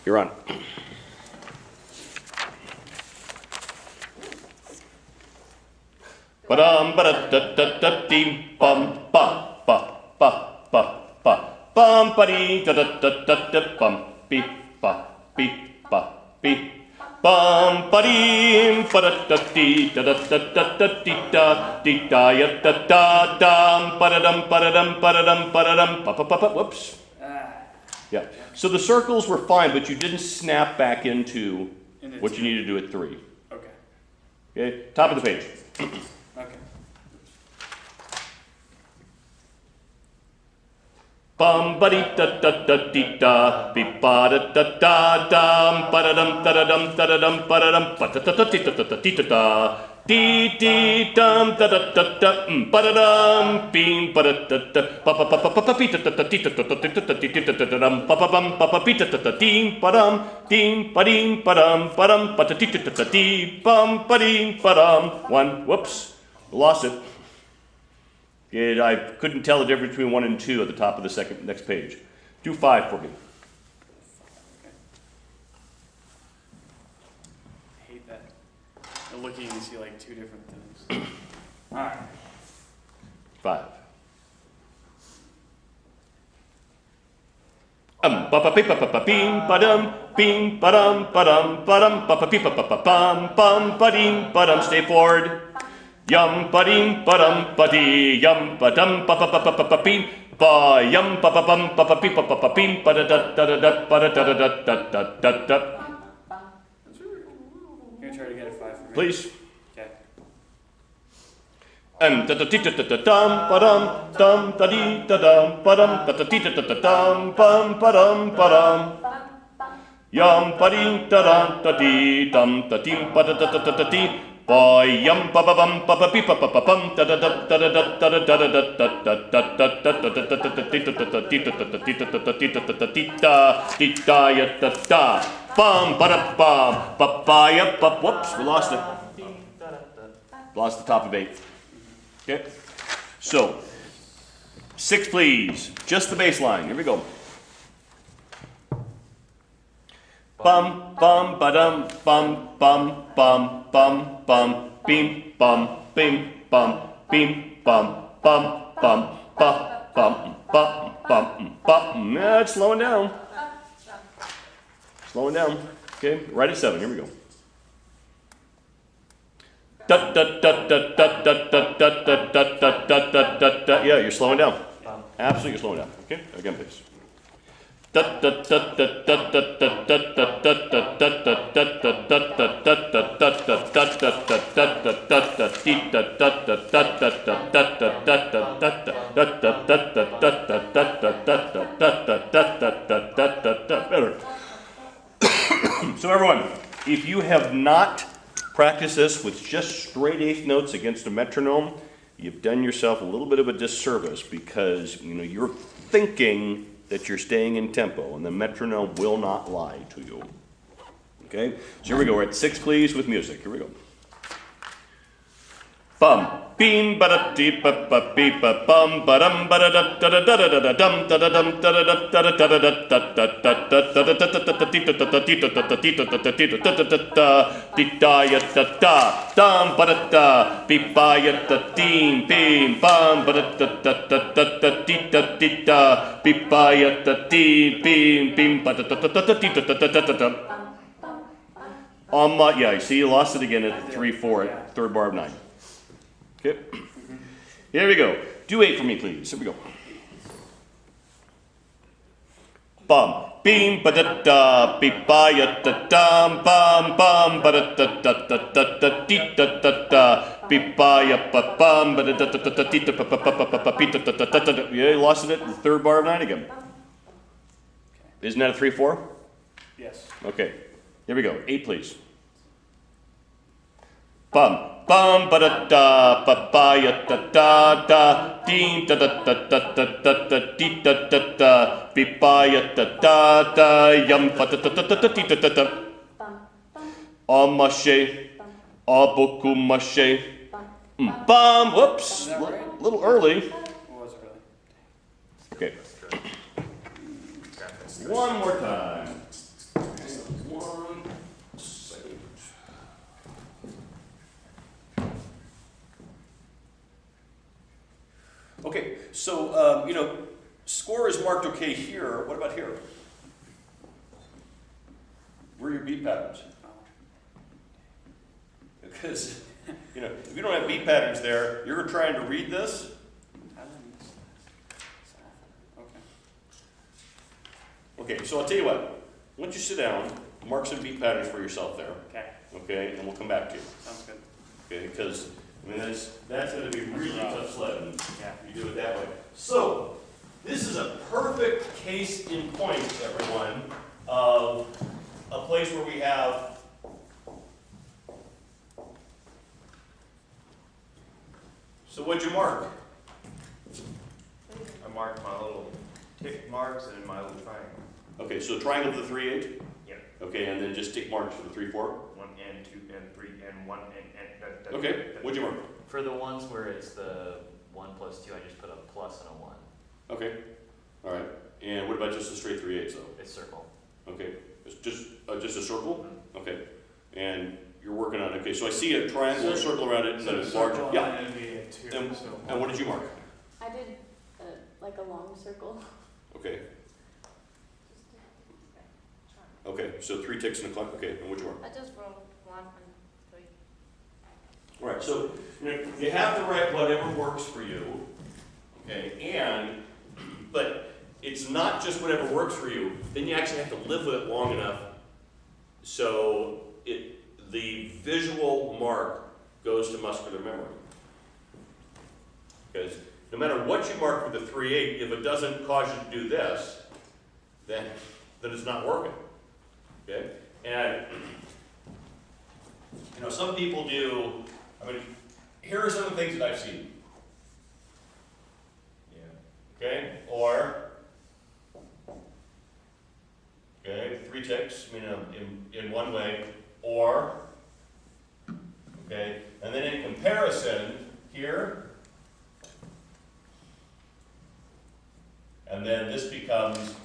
You're on. Ba-dum, ba-da-da-da-da-dee, bum, ba, ba, ba, ba, ba, bum, ba-dee, da-da-da-da-da, bum, beep, ba, beep, ba, beep. Bum ba-dee, ba-da-da-dee, da-da-da-da-da-dee-da, dee-da, ya-da-da, dum, ba-da-dum, ba-da-dum, ba-da-dum, ba-da-dum, ba-ba-ba-ba, whoops. Yeah, so the circles were fine, but you didn't snap back into what you need to do at 3. Okay. Okay, top of the page. Okay. Bum ba dee da da da dee da, beep ba da da da dum, ba da dum da da dum da da dum ba da dum ba da da da dee da da da dee da da, dee dee dum da da da da ba da dum, beam ba da da da ba ba ba ba ba ba dee da da da dee da da da dee da da dee da da da dum ba ba bum ba ba dee da da da dee ba dum ba dee ba dum ba da dee da da da dee bum ba dee ba dum. 1, whoops, lost it. I couldn't tell the difference between 1 and 2 at the top of the next page. Do 5 for me. I hate that. I'm looking and see like 2 different things. Alright. 5. Ba ba ba ba ba beam ba dum beam ba dum ba dum ba dum ba ba ba ba bum bum ba ding ba dum. Stay forward. Yum ba ding ba dum ba dee yum ba dum ba ba ba ba ba beam ba yum ba ba bum ba ba beep ba ba beam ba da da da da da ba da da da da da da da. You're gonna try to get a 5 for me. Please. Okay. Da da dee da da da dum ba dum dum da dee da dum ba dum da da dee da da da dum bum ba dum ba dum. Yum ba dee da da da dee dum da dee ba da da da da da dee. Boy, yum ba ba bum ba ba beep ba ba bum da da da da da da da da da da da da da bum ba da bum ba ba ya ba. Whoops, we lost it. Lost the top of 8. Okay, so 6, please. Just the bass line. Here we go. Bum bum ba dum bum bum bum bum bum beam bum beam bum beam bum bum bum bum bum bum bum bum. Yeah, it's slowing down. Slowing down. Okay, right at 7. Here we go. Da da da da da da da da da da da da da da. Yeah, you're slowing down. Absolutely, you're slowing down. Okay, again, please. So everyone, if you have not practiced this with just straight 8th notes against a metronome, you've done yourself a little bit of a disservice because you're thinking that you're staying in tempo, and the metronome will not lie to you. Okay? So here we go. We're at 6, please, with music. Here we go. Bum, beam, ba da dee ba ba beep ba bum ba dum ba da da da da da da da dum da da dum da da da da da da da da da da ya da da dum ba da da beep ba ya da dee beam bum ba da da da da da da dee da dee da beep ba ya da dee beam beam ba da da da da da dee da da da da da. Yeah, you see, you lost it again at 3/4 at 3rd bar of 9. Okay, here we go. Do 8 for me, please. Here we go. Bum, beam, ba da da, beep ba ya da dum, bum, bum, ba da da da da da da dee da da da, beep ba ya ba bum, ba da da da da dee da ba ba ba ba ba beep da da da da da. Yeah, you lost it at the 3rd bar of 9 again. Isn't that a 3/4? Yes. Okay, here we go. 8, please. Bum, bum, ba da da, ba ba ya da da da, dee da da da da da da da dee da da da, beep ba ya da da da, yum ba da da da da da dee da da da. Ah mache, ah beaucoup mache. Bum, whoops, little early. It was early. Okay. One more time. So, score is marked okay here. What about here? Where are your beat patterns? Because, if you don't have beat patterns there, you're trying to read this. Okay, so I'll tell you what. Why don't you sit down, mark some beat patterns for yourself there. Okay. Okay, and we'll come back to you. Sounds good. Okay, because that's going to be really tough sledding. Yeah. You do it that way. So this is a perfect case in point, everyone, of a place where we have So what'd you mark? I marked my little tick marks and my little triangle. Okay, so triangle to the 3/8. Yep. Okay, and then just tick marks for the 3/4. 1 and 2 and 3 and 1 and Okay, what'd you mark? For the ones where it's the 1 plus 2, I just put a plus and a 1. Okay, all right. And what about just a straight 3/8 though? It's circle. Okay, it's just a circle. Okay, and you're working on it. Okay, so I see a triangle, a circle around it, and then a large. Yeah. And what did you mark? I did like a long circle. Okay. Okay, so 3 ticks and a clock. Okay, and what'd you mark? I just wrote 1 and 3. All right, so you have to write whatever works for you. Okay, but it's not just whatever works for you. Then you actually have to live with it long enough so the visual mark goes to muscular memory. Because no matter what you mark for the 3/8, if it doesn't cause you to do this, then it's not working. Okay? And some people do, here are some of the things that I've seen. Yeah. Okay? Okay, 3 ticks, in one way, or, okay, and then in comparison, here, and then this becomes,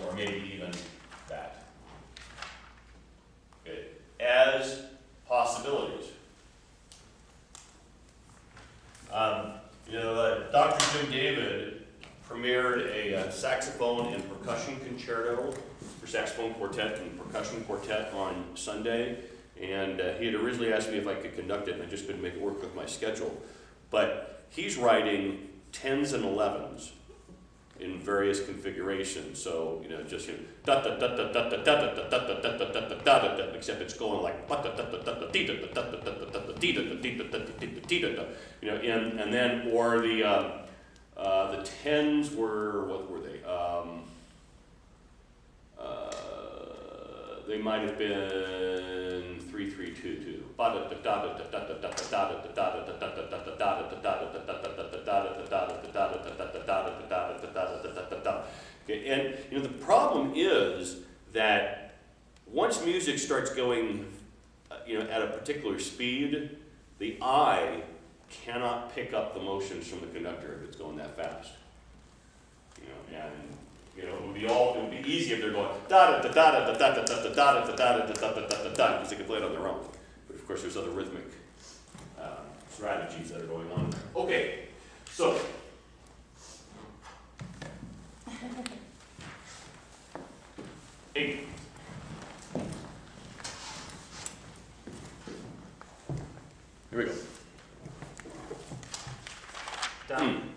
or maybe even that. Okay, as possibilities. Dr. Jim David premiered a saxophone and percussion concerto for saxophone quartet and percussion quartet on Sunday, and he had originally asked me if I could conduct it, and I just couldn't make it work with my schedule. But he's writing 10s and 11s in various configurations. So just except it's going like and then or the 10s were, what were they? They might have been 3-3-2-2. Okay, and the problem is that once music starts going, at a particular speed, the eye cannot pick up the motions from the conductor if it's going that fast. It would be easy if they're going da da da da da da da da da da da da da da da because they can play it on their own. But of course, there's other rhythmic strategies that are going on. Okay, so. Eight. Here we go.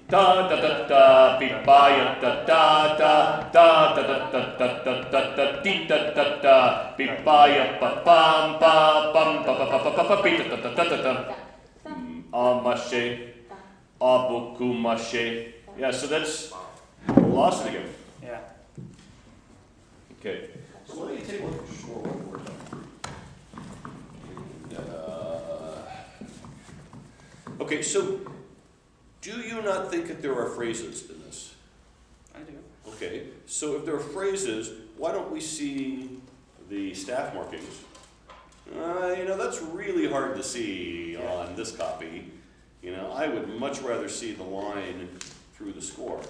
Da da da da, beat by it, da da da da da da da da da da dee da da da, beat by it, ba bam ba bam ba ba ba ba ba ba beat da da da da da. Amache, abuku mache. Yeah, so that's lost it again. Yeah. Okay. So let me take a look at the score one more time. Okay, so do you not think that there are phrases in this? I do. Okay, so if there are phrases, why don't we see the staff markings? That's really hard to see on this copy. I would much rather see the line through the score.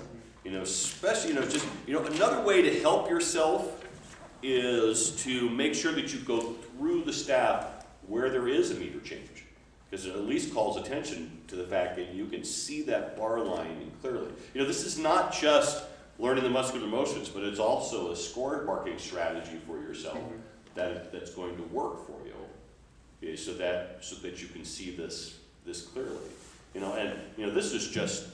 Especially, another way to help yourself is to make sure that you go through the staff where there is a meter change. because it at least calls attention to the fact that you can see that bar line clearly. You know, this is not just learning the muscular motions, but it's also a score marking strategy for yourself that's going to work for you, okay, so that you can see this clearly. You know, and you know, this is just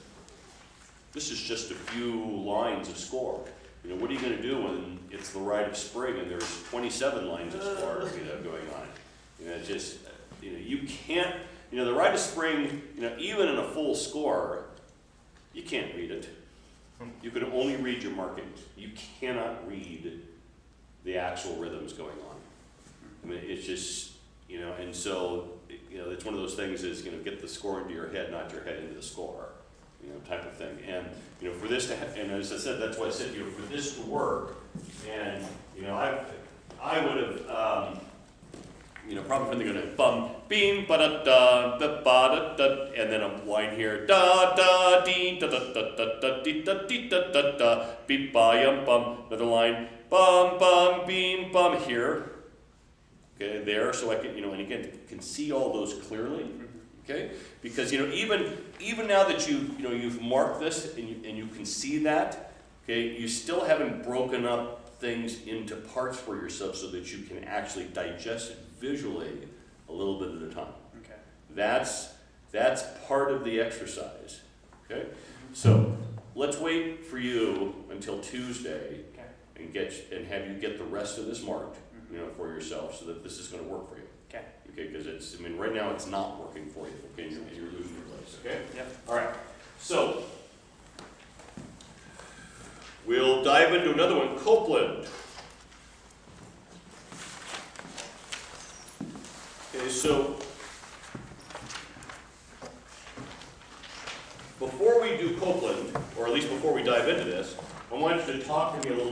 a few lines of score. You know, what are you going to do when it's the Rite of Spring and there's 27 lines of score, you know, going on? You know, just, you know, you can't, you know, the Rite of Spring, you know, even in a full score, you can't read it. You can only read your markings. You cannot read the actual rhythms going on. I mean, it's just, you know, and so, you know, it's one of those things is, you know, get the score into your head, not your head into the score, you know, type of thing. And, you know, for this to, and as I said, that's why I said, you know, for this to work, and, you know, I would have, you know, probably going to bum, beam, ba da da, da ba da da, and then a line here, da da dee, da da da da da dee da dee da da da, beep ba yum bum, another line, bum bum beam bum here, okay, there, so I can, you know, and again, can see all those clearly, okay, because you know, even now that you've marked this and you can see that, okay, you still haven't broken up things into parts for yourself so that you can actually digest it visually a little bit at a time. Okay. That's part of the exercise. Okay? So let's wait for you until Tuesday and have you get the rest of this marked, you know, for yourself so that this is going to work for you. Okay. Okay, because it's, I mean, right now it's not working for you. Okay, you're losing your place. Okay? Yep. All right. So we'll dive into another one, Copeland. Okay, so before we do Copeland, or at least before we dive into this, I want you to talk to me a little